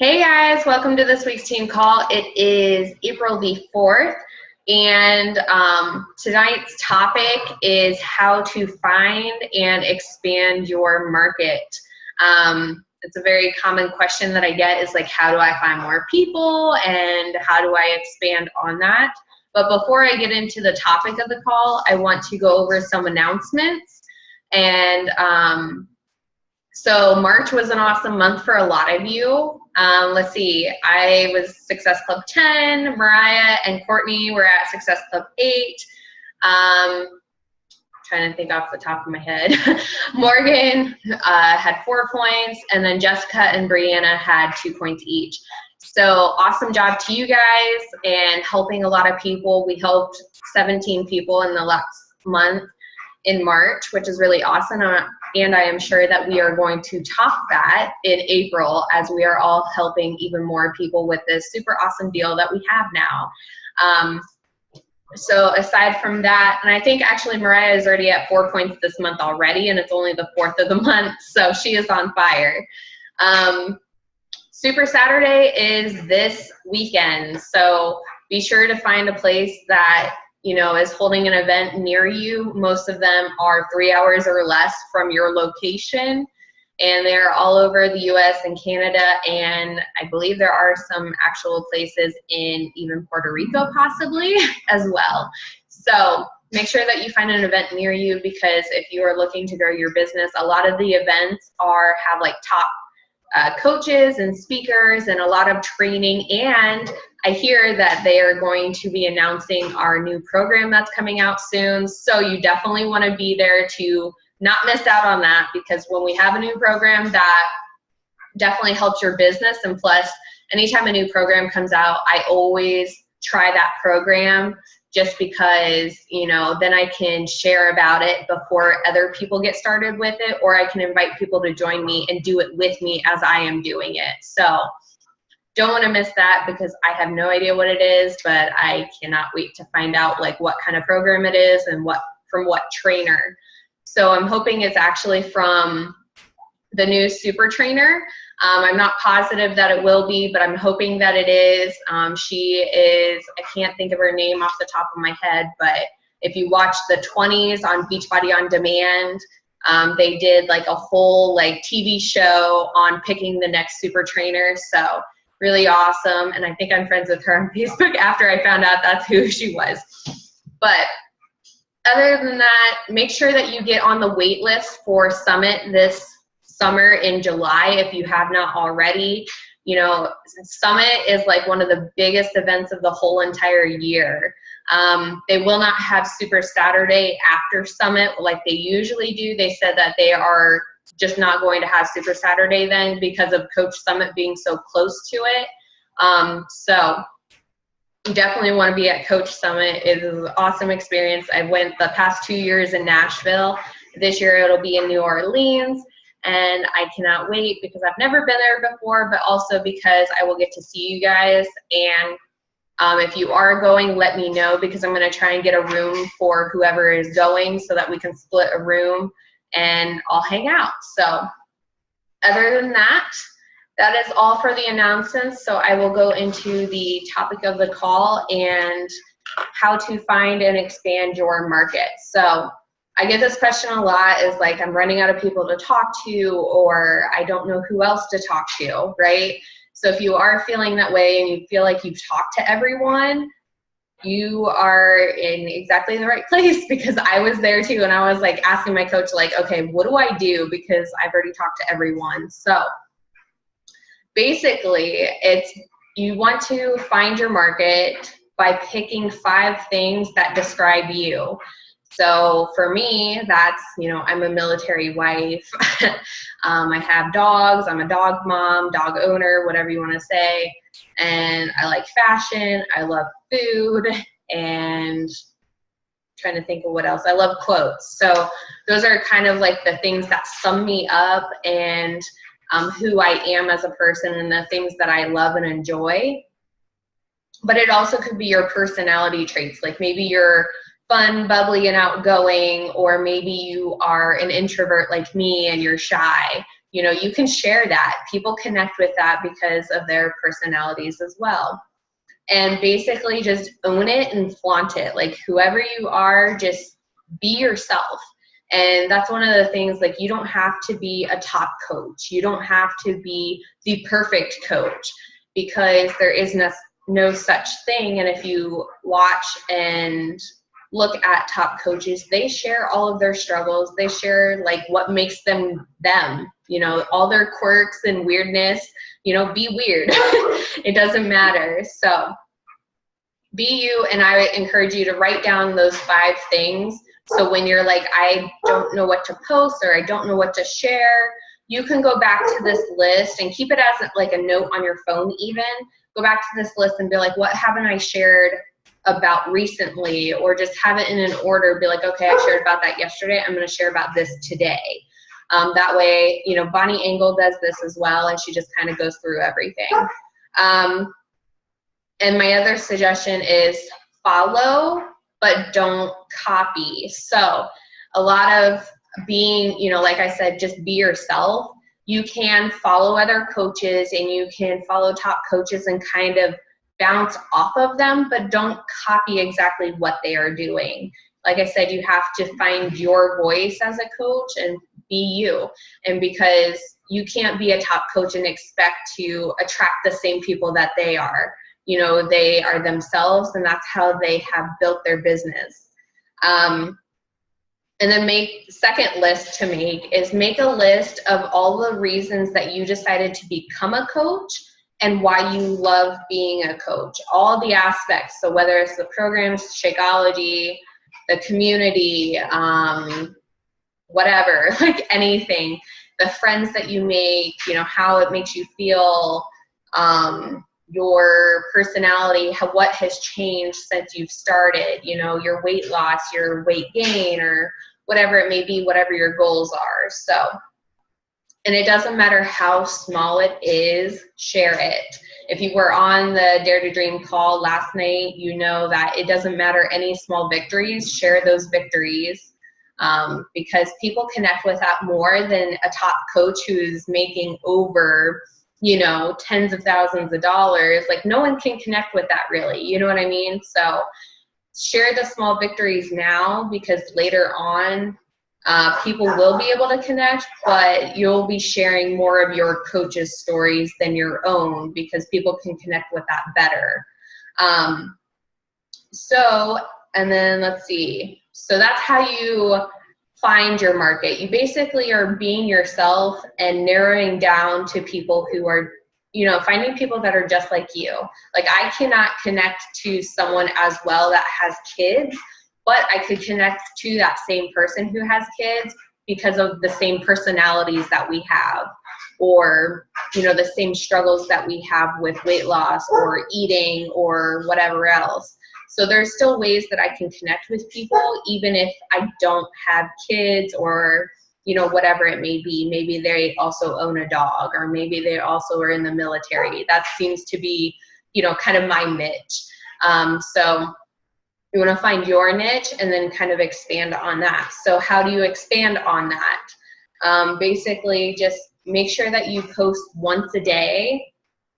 Hey guys, welcome to this week's team call. It is April the 4th, and tonight's topic is how to find and expand your market. It's a very common question that I get is like, how do I find more people and how do I expand on that? But before I get into the topic of the call, I want to go over some announcements. And so March was an awesome month for a lot of you. Let's see, I was Success Club 10, Mariah and Courtney were at Success Club 8. Trying to think off the top of my head. Morgan had 4 points, and then Jessica and Brianna had 2 points each. So awesome job to you guys and helping a lot of people. We helped 17 people in the last month in March, which is really awesome. And I am sure that we are going to top that in April as we are all helping even more people with this super awesome deal that we have now. So aside from that, and I think actually Mariah is already at 4 points this month already, and it's only the 4th of the month, so she is on fire. Super Saturday is this weekend, so be sure to find a place that is holding an event near you. Most of them are 3 hours or less from your location, and they're all over the US and Canada, and I believe there are some actual places in even Puerto Rico possibly as well. So make sure that you find an event near you, because if you are looking to grow your business, a lot of the events have like top coaches and speakers and a lot of training, and I hear that they are going to be announcing our new program that's coming out soon, so you definitely want to be there to not miss out on that, because when we have a new program, that definitely helps your business. And plus, anytime a new program comes out, I always try that program just because, then I can share about it before other people get started with it, or I can invite people to join me and do it with me as I am doing it. So don't want to miss that, because I have no idea what it is, but I cannot wait to find out like what kind of program it is and from what trainer. So I'm hoping it's actually from the new Super Trainer. I'm not positive that it will be, but I'm hoping that it is. She is, I can't think of her name off the top of my head, but if you watch the 20s on Beachbody On Demand, they did like a whole like TV show on picking the next Super Trainer. So really awesome. And I think I'm friends with her on Facebook after I found out that's who she was. But other than that, make sure that you get on the wait list for Summit this summer in July if you have not already. Summit is like one of the biggest events of the whole entire year. They will not have Super Saturday after Summit like they usually do. They said that they are just not going to have Super Saturday then because of Coach Summit being so close to it. So you definitely want to be at Coach Summit. It is an awesome experience. I went the past 2 years in Nashville. This year it'll be in New Orleans, and I cannot wait because I've never been there before, but also because I will get to see you guys. And if you are going, let me know, because I'm going to try and get a room for whoever is going so that we can split a room and I'll hang out. So other than that, that is all for the announcements. So I will go into the topic of the call and how to find and expand your market. So I get this question a lot, is like, I'm running out of people to talk to, or I don't know who else to talk to, right? So if you are feeling that way and you feel like you've talked to everyone, you are in exactly the right place, because I was there too, and I was like asking my coach like, okay, what do I do, because I've already talked to everyone. So basically, you want to find your market by picking 5 things that describe you. So for me, that's, I'm a military wife. I have dogs. I'm a dog mom, dog owner, whatever you want to say. And I like fashion. I love food, and trying to think of what else. I love quotes. So those are kind of like the things that sum me up and who I am as a person and the things that I love and enjoy. But it also could be your personality traits. Like maybe you're fun, bubbly, and outgoing, or maybe you are an introvert like me and you're shy. you know, you can share that. People connect with that because of their personalities as well. And basically just own it and flaunt it. Like whoever you are, just be yourself. And that's one of the things, like you don't have to be a top coach. You don't have to be the perfect coach, because there is no such thing. And if you watch and look at top coaches, they share all of their struggles. They share like what makes them them, you know, all their quirks and weirdness, you know, be weird. It doesn't matter. So be you. And I encourage you to write down those 5 things. So when you're like, I don't know what to post or I don't know what to share, you can go back to this list and keep it as like a note on your phone even. Go back to this list and be like, what haven't I shared about recently? Or just have it in an order. Be like, okay, I shared about that yesterday. I'm going to share about this today. That way, you know, Bonnie Engel does this as well, and she just kind of goes through everything. And my other suggestion is follow, but don't copy. So a lot of being, you know, like I said, just be yourself. You can follow other coaches and you can follow top coaches and kind of bounce off of them, but don't copy exactly what they are doing. Like I said, you have to find your voice as a coach and be you. And because you can't be a top coach and expect to attract the same people that they are. You know, they are themselves, and that's how they have built their business. And then second list to make is make a list of all the reasons that you decided to become a coach and why you love being a coach. All the aspects. So whether it's the programs, Shakeology, the community, whatever, like anything, the friends that you make, you know, how it makes you feel, your personality, what has changed since you've started, you know, your weight loss, your weight gain, or whatever it may be, whatever your goals are. So, and it doesn't matter how small it is, share it. If you were on the Dare to Dream call last night, you know that it doesn't matter any small victories, share those victories, because people connect with that more than a top coach who's making over, you know, tens of thousands of dollars. Like no one can connect with that really, you know what I mean? So share the small victories now, because later on, people will be able to connect, but you'll be sharing more of your coach's stories than your own, because people can connect with that better. So, and then let's see. So that's how you find your market. You basically are being yourself and narrowing down to people who are, you know, finding people that are just like you. Like I cannot connect to someone as well that has kids, but I could connect to that same person who has kids because of the same personalities that we have, or, you know, the same struggles that we have with weight loss or eating or whatever else. So there's still ways that I can connect with people, even if I don't have kids, or, you know, whatever it may be. Maybe they also own a dog, or maybe they also are in the military. That seems to be, you know, kind of my niche. So you want to find your niche and then kind of expand on that. So how do you expand on that? Basically, just make sure that you post once a day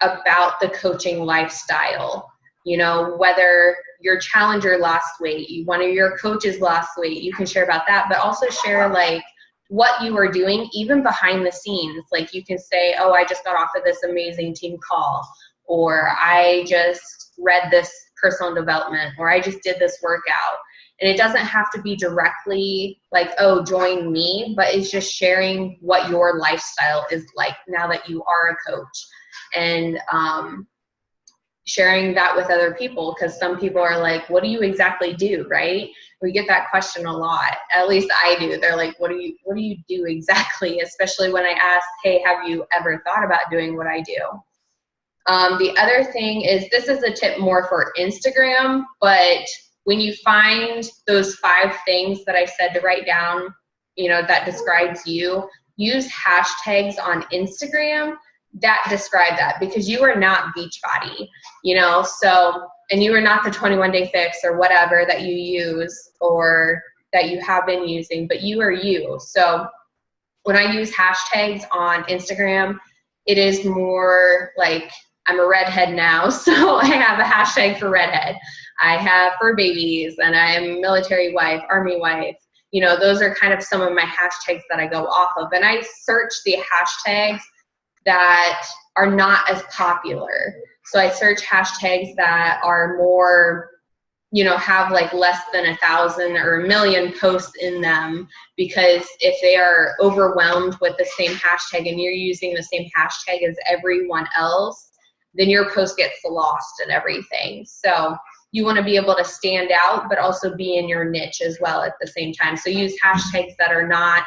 about the coaching lifestyle. You know, whether your challenger lost weight, one of your coaches lost weight, you can share about that, but also share like what you are doing even behind the scenes. Like you can say, oh, I just got off of this amazing team call, or I just read this personal development, or I just did this workout. And it doesn't have to be directly like, oh, join me, but it's just sharing what your lifestyle is like now that you are a coach. And sharing that with other people, because some people are like, what do you exactly do, right? We get that question a lot. At least I do. They're like, what do you do exactly? Especially when I ask, hey, have you ever thought about doing what I do? The other thing is, this is a tip more for Instagram, but when you find those 5 things that I said to write down, you know, that describes you, use hashtags on Instagram that describe that, because you are not Beachbody, you know, so, and you are not the 21 Day Fix or whatever that you use or that you have been using, but you are you. So when I use hashtags on Instagram, it is more like, I'm a redhead now, so I have a hashtag for redhead. I have fur babies, and I'm military wife, army wife. You know, those are kind of some of my hashtags that I go off of. And I search the hashtags that are not as popular. So I search hashtags that are more, you know, have like less than 1,000 or 1,000,000 posts in them, because if they are overwhelmed with the same hashtag and you're using the same hashtag as everyone else, then your post gets lost and everything. So you want to be able to stand out, but also be in your niche as well at the same time. So use hashtags that are not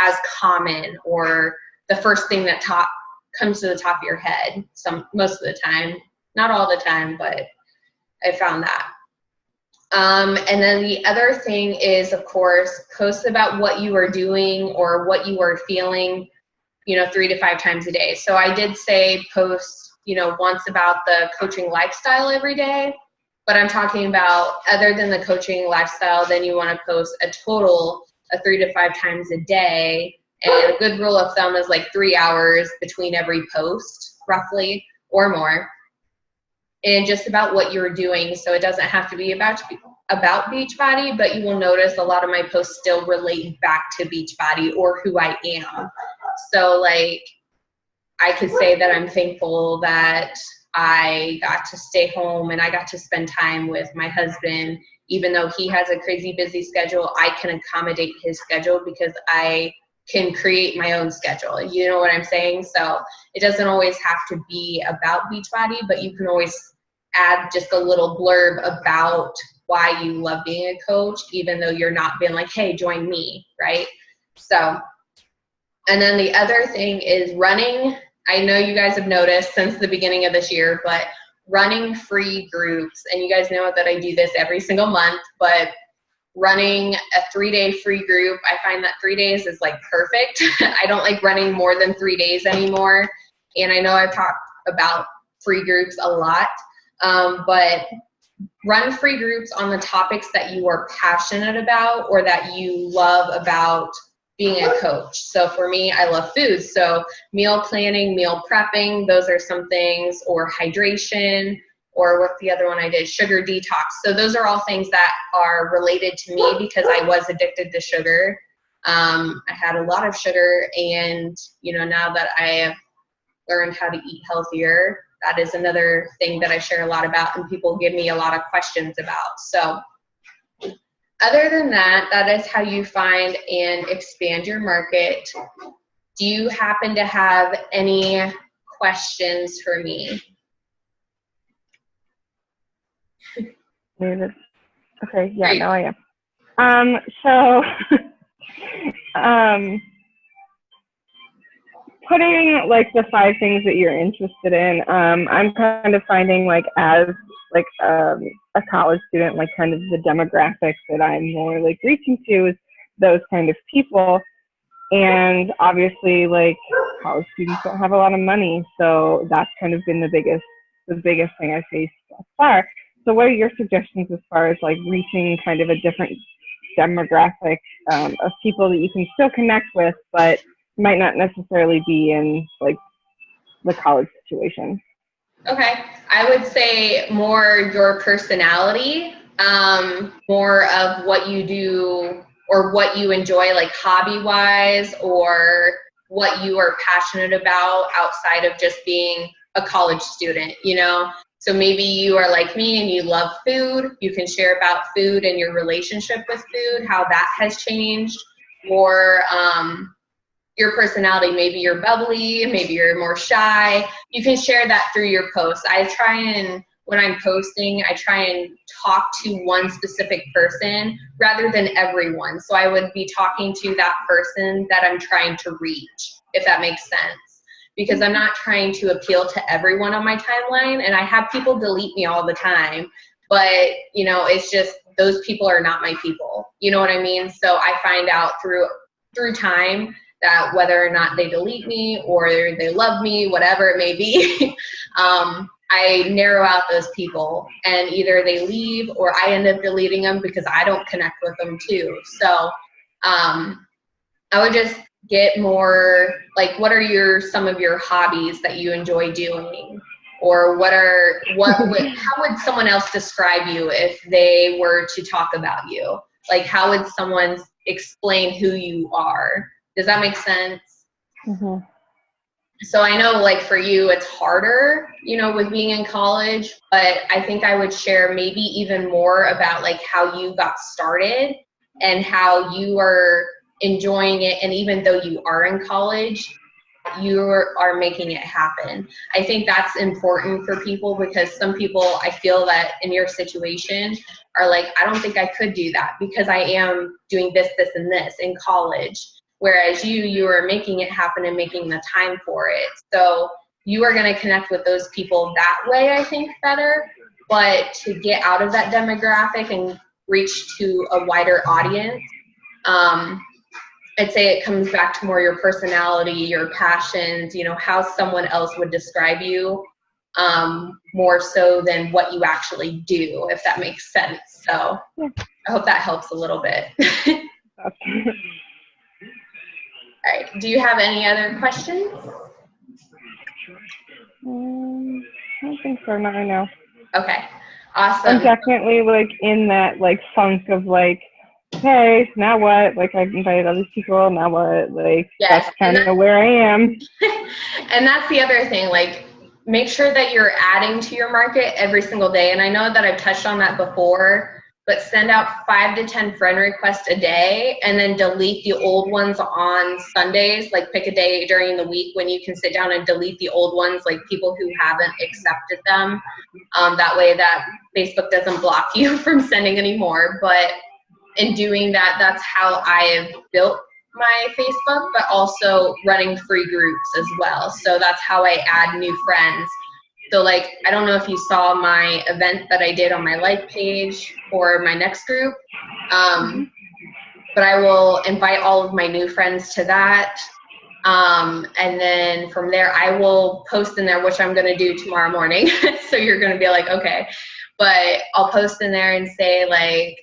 as common, or the first thing that comes to the top of your head. Most of the time, not all the time, but I found that. And then the other thing is, of course, post about what you are doing or what you are feeling, you know, 3 to 5 times a day. So I did say post, you know, once about the coaching lifestyle every day, but I'm talking about other than the coaching lifestyle, then you want to post a total of 3 to 5 times a day. And a good rule of thumb is like 3 hours between every post, roughly, or more. And just about what you're doing. So it doesn't have to be about Beachbody, but you will notice a lot of my posts still relate back to Beachbody or who I am. So like, I could say that I'm thankful that I got to stay home and I got to spend time with my husband. Even though he has a crazy busy schedule, I can accommodate his schedule because I can create my own schedule. You know what I'm saying? So it doesn't always have to be about Beachbody, but you can always add just a little blurb about why you love being a coach, even though you're not being like, hey, join me, right? So, and then the other thing is running. I know you guys have noticed since the beginning of this year, but running free groups, and you guys know that I do this every single month, but running a 3-day free group, I find that 3 days is like perfect. I don't like running more than 3 days anymore. And I know I've talked about free groups a lot, but run free groups on the topics that you are passionate about or that you love about being a coach. So for me, I love food. So meal planning, meal prepping, those are some things, or hydration, or what's the other one I did? Sugar detox. So those are all things that are related to me because I was addicted to sugar. I had a lot of sugar, and you know, now that I have learned how to eat healthier, that is another thing that I share a lot about and people give me a lot of questions about. So other than that, that is how you find and expand your market. Do you happen to have any questions for me? Okay, yeah, no, I am. So, putting like the 5 things that you're interested in, I'm kind of finding like as like a college student, like kind of the demographics that I'm more like reaching to is those kind of people. And obviously like college students don't have a lot of money, so that's kind of been the biggest thing I faced thus far. So what are your suggestions as far as like reaching kind of a different demographic of people that you can still connect with, but might not necessarily be in like the college situation? Okay, I would say more your personality, more of what you do or what you enjoy, like hobby-wise, or what you are passionate about outside of just being a college student, you know? So maybe you are like me and you love food. You can share about food and your relationship with food, how that has changed, or your personality. Maybe you're bubbly, maybe you're more shy. You can share that through your posts. I try and, when I'm posting, I try and talk to one specific person rather than everyone. So I would be talking to that person that I'm trying to reach, if that makes sense. Because I'm not trying to appeal to everyone on my timeline, and I have people delete me all the time, but you know, it's just those people are not my people. You know what I mean? So I find out through time that whether or not they delete me or they love me, whatever it may be, I narrow out those people, and either they leave or I end up deleting them because I don't connect with them too. So I would just get more, like, what are some of your hobbies that you enjoy doing? Or how would someone else describe you if they were to talk about you? Like, how would someone explain who you are? Does that make sense? Mm-hmm. So I know, like, for you, it's harder, with being in college, but I think I would share maybe even more about, like, how you got started and how you are enjoying it. And even though you are in college, you are making it happen. I think that's important for people, because some people, I feel that in your situation, are like, I don't think I could do that because I am doing this, this, and this in college. Whereas you are making it happen and making the time for it. So you are going to connect with those people that way, I think, better. But to get out of that demographic and reach to a wider audience, I'd say it comes back to more your personality, your passions, how someone else would describe you, more so than what you actually do, if that makes sense. So yeah. I hope that helps a little bit. All right. Do you have any other questions? I don't think so. Not right now. Okay. Awesome. I'm definitely like in that like funk of like, hey, now what? Like, I've invited all these people. Now what? Like, yes, that's kind of where I am. And that's the other thing. Like, make sure that you're adding to your market every single day. And I know that I've touched on that before, but send out 5 to 10 friend requests a day, and then delete the old ones on Sundays. Like, pick a day during the week when you can sit down and delete the old ones, like people who haven't accepted them. That way that Facebook doesn't block you from sending anymore. But in doing that, that's how I have built my Facebook, but also running free groups as well. So that's how I add new friends. So, like, I don't know if you saw my event that I did on my Life page for my next group, but I will invite all of my new friends to that. And then from there, I will post in there, which I'm going to do tomorrow morning. So you're going to be like, okay. But I'll post in there and say, like,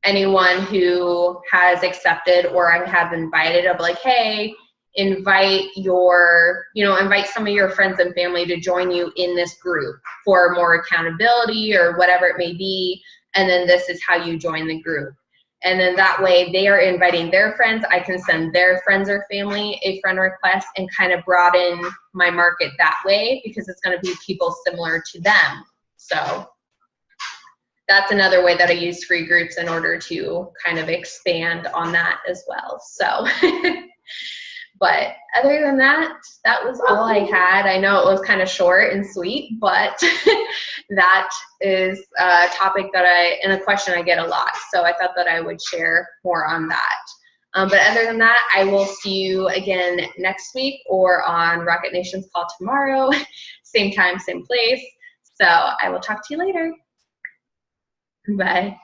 anyone who has accepted or I have invited, I'll be like, hey, invite some of your friends and family to join you in this group for more accountability or whatever it may be. And then this is how you join the group. And then that way they are inviting their friends. I can send their friends or family a friend request and kind of broaden my market that way, because it's going to be people similar to them. So that's another way that I use free groups in order to kind of expand on that as well. So, but other than that, that was all I had. I know it was kind of short and sweet, but that is a topic and a question I get a lot. So I thought that I would share more on that. But other than that, I will see you again next week or on Rocket Nation's call tomorrow. Same time, same place. So I will talk to you later. Bye.